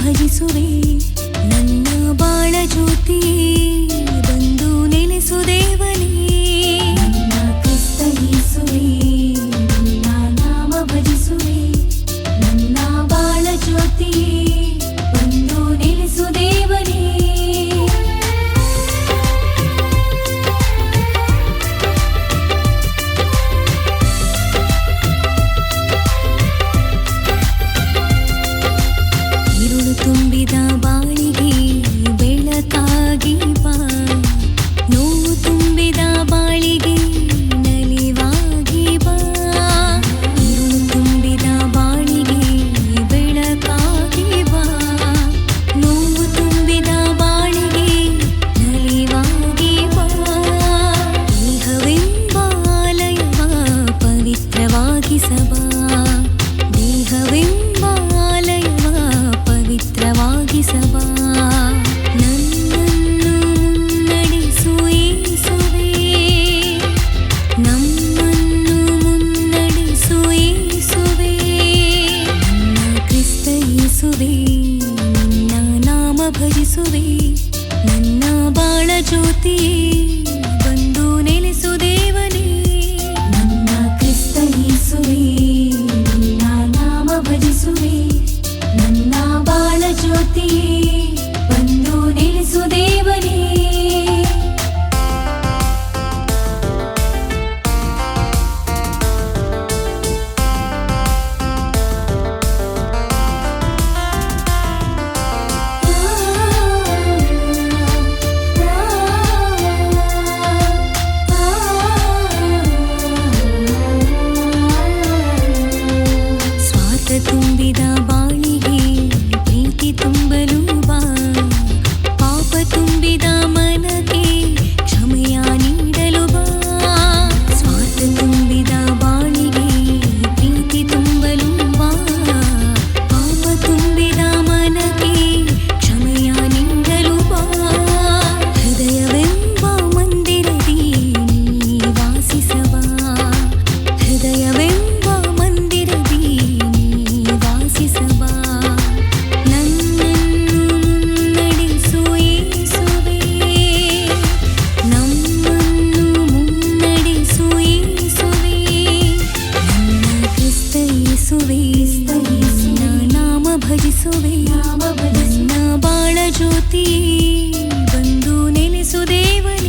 ಭಜಿಸುವೆ ನನ್ನ ಬಾಳ ಜ್ಯೋತಿ ಬಂದು ನೆಲೆಸು ದೇವನೇ ನನ್ನ ಕ್ರಿಸ್ತ ಯೇಸುವೇ ನಿನ್ನ ನಾಮ ಭಜಿಸುವೆ ನನ್ನ ಬಾಳ ಜ್ಯೋತಿ ಬಂದು ನೆಲೆಸು ದೇವನೇ ತುಂಬಿದ ಬಾಳಿಗೆ ಬೆಳಕಾಗಿ ಬಾ ನೋವು ತುಂಬಿದ ಬಾಳಿಗೆ ನಲಿವಾಗಿ ಬಾ ഇരുಳು ತುಂಬಿದ ಬಾಳಿಗೆ ಬೆಳಕಾಗಿ ಬಾ ನೋವು ತುಂಬಿದ ಬಾಳಿಗೆ ನಲಿವಾಗಿ ಬಾ ದೇಹವೆಂಬ ಆಲಯವ ಪವಿತ್ರವಾಗಿಸಬಾ ದೇಹವೆಂಬ ಆಲಯವ ಪವಿತ್ರವಾಗಿಸಬಾ ನನ್ನನ್ನು ಮುನ್ನಡೆಸು ಯೇಸುವೇ ನಮ್ಮನ್ನು ಮುನ್ನಡೆಸು ಯೇಸುವೇ ನನ್ನ ಕ್ರಿಸ್ತ ಯೇಸುವೇ ನಿನ್ನ ನಾಮ ಭಜಿಸುವೆ ನನ್ನ ಬಾಳ ಜ್ಯೋತಿ ಬಂದು ನೆಲೆಸು ದೇವನೇ ನನ್ನ ಕ್ರಿಸ್ತ ಯೇಸುವೇ ನಿನ್ನ ನಾಮ ಭಜಿಸುವೆ ನನ್ನ ಬಾಳ ಜ್ಯೋತಿ ಬಂದು ನೆಲೆಸು ದೇವನೇ ಸ್ವಾರ್ಥ ತುಂಬಿದ ಬಾಳಿಗೆ ಪ್ರೀತಿ ತುಂಬಲು ಬಾ ಪಾಪ ತುಂಬಿದ ಮನಕ್ಕೆ ಕ್ಷಮೆಯ ನೀಡಲು ಬಾ ಸ್ವಾರ್ಥ ತುಂಬಿದ ಬಾಳಿಗೆ ಪ್ರೀತಿ ತುಂಬಲು ಬಾ ಪಾಪ ತುಂಬಿದ ಮನಕ್ಕೆ ಕ್ಷಮೆಯ ನೀಡಲು ಬಾ ಹೃದಯವೆಂಬ ಮಂದಿರದಿ ನೀ ವಾಸಿಸಬಾ ಹೃದಯವೆಂಬ ಮಂದಿರದಿ ನೀ ವಾಸಿಸಬಾ ನನ್ನನ್ನು ಮುನ್ನಡೆಸು ಯೇಸುವೇ ನಮ್ಮನ್ನು ಮುನ್ನಡೆಸು ಯೇಸುವೇ ನನ್ನ ಕ್ರಿಸ್ತ ಯೇಸುವೇ ನಿನ್ನ ನಾಮ ಭಜಿಸುವೆ ನನ್ನ ಬಾಳ ಜ್ಯೋತಿ ಬಂದು ನೆಲೆಸು ದೇವನೇ